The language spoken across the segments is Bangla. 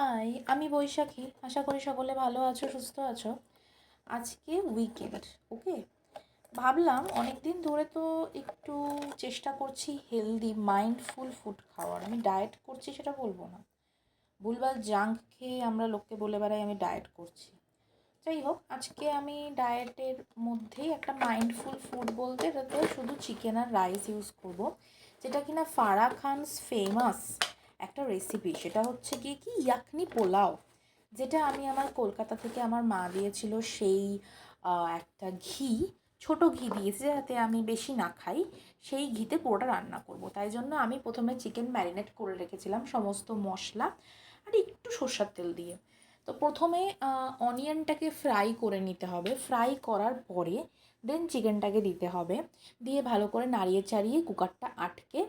হাই, আমি বৈশাখী। আশা করি সকলে ভালো আছো, সুস্থ আছো। আজকে উইকেন্ড, ওকে। ভাবলাম অনেক দিন ধরে তো একটু চেষ্টা করছি হেলদি মাইন্ডফুল ফুড খাওয়ার। আমি ডায়েট করছি সেটা বলবো না, ভুলভাল জাঙ্ক খেয়ে আমরা লোককে বলে বেড়াই আমি ডায়েট করছি। যাই হোক, আজকে আমি ডায়েটের মধ্যেই একটা মাইন্ডফুল ফুড বলতে এটাতে শুধু চিকেন আর রাইস ইউজ করব, যেটা কিনা ফারাহ খানস ফেমাস একটা রেসিপি। সেটা হচ্ছে কি ইয়াকনি পোলাও, যেটা আমি আমার কলকাতা থেকে আমার মা দিয়েছিল। সেই একটা ঘি, ছোট ঘি দিয়েছে যাতে আমি বেশি না খাই, সেই ঘিতে পুরোটা রান্না করব। তাই জন্য আমি প্রথমে চিকেন ম্যারিনেট করে রেখেছিলাম সমস্ত মশলা আর একটু সর্ষের তেল দিয়ে। তো প্রথমে অনিয়নটাকে ফ্রাই করে নিতে হবে। ফ্রাই করার পরে দেন চিকেনটাকে দিতে হবে, দিয়ে ভালো করে নাড়িয়ে চাড়িয়ে কুকারটা আটকে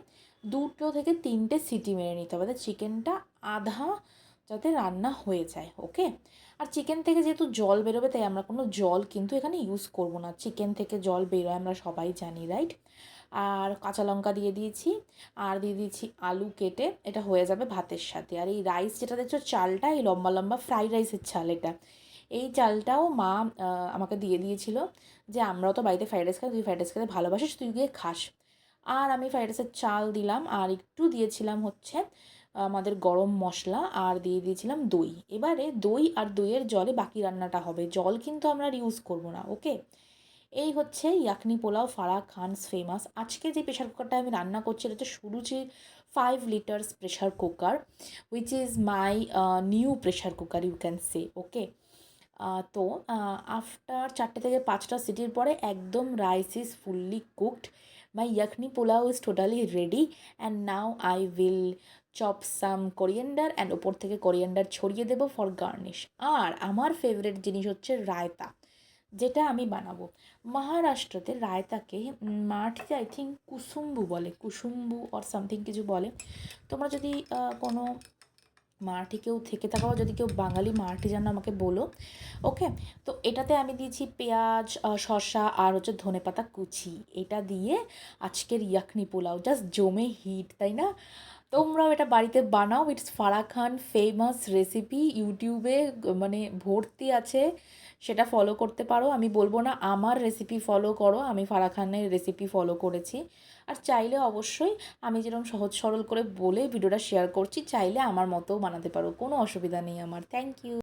2 থেকে 3টে সিটি মেরে নিতে হবে, চিকেনটা আধা যাতে রান্না হয়ে যায়, ওকে। আর চিকেন থেকে যেহেতু জল বেরোবে, তাই আমরা কোনো জল কিন্তু এখানে ইউজ করব না। চিকেন থেকে জল বেরোয় আমরা সবাই জানি, রাইট। আর কাঁচা লঙ্কা দিয়ে দিয়েছি, আর দিয়ে দিয়েছি আলু কেটে। এটা হয়ে যাবে ভাতের সাথে। আর এই রাইস যেটা দেখছো, চালটা এই লম্বা লম্বা ফ্রাইড রাইসের চাল এটা। এই চালটাও মা আমাকে দিয়ে দিয়েছিল, যে আমরাও তো বাড়িতে ফ্রাইড রাইস খাই, তুই ফ্রাইড রাইস খেতে ভালোবাসিস, তুই গিয়ে খাস। আর আমি ফ্রাইড রাইসের চাল দিলাম, আর একটু দিয়েছিলাম হচ্ছে আমাদের গরম মশলা, আর দিয়ে দিয়েছিলাম দই। এবারে দই আর দইয়ের জলে বাকি রান্নাটা হবে, জল কিন্তু আমরা আর ইউজ করবো না, ওকে। এই হচ্ছে ইয়াকনি পোলাও, ফারাহ খানস ফেমাস। আজকে যে প্রেশার কুকারটা আমি রান্না করছি, এটা হচ্ছে Suruchi 5 litres pressure cooker, which is my new pressure cooker, you can say, okay. তো আফটার 4টে থেকে 5টা সিটির পরে একদম rice is fully cooked, my yakhni pulao is totally ready. And now I will chop some coriander, and ওপর থেকে কোরিয়েন্ডার ছড়িয়ে দেবো ফর গার্নিশ। আর আমার ফেভারিট জিনিস হচ্ছে রায়তা, যেটা আমি বানাবো। মহারাষ্ট্রতে রায়তাকে মারাঠিতে আই থিঙ্ক কুসুম্বু বলে, কুসুম্বু অর সামথিং কিছু বলে। তোমরা যদি কোনো মারাঠি কেউ থেকে থাকো, যদি কেউ বাঙালি মারাঠি জানো আমাকে বলো, ওকে। তো এটাতে আমি দিয়েছি পেঁয়াজ, শসা আর হচ্ছে ধনেপাতা কুচি। এটা দিয়ে আজকের ইয়াকনি পোলাও জাস্ট জমে হিট, তাই না? তোমরাও এটা বাড়িতে বানাও। It's Farah Khan famous recipe, ইউটিউবে মানে ভর্তি আছে, সেটা ফলো করতে পারো। আমি বলবো না আমার রেসিপি ফলো করো, আমি ফারাহ খানের রেসিপি ফলো করেছি। আর চাইলে অবশ্যই আমি যেরকম সহজ সরল করে বলে ভিডিওটা শেয়ার করছি, চাইলে আমার মতো বানাতে পারো, কোনো অসুবিধা নেই আমার। Thank you.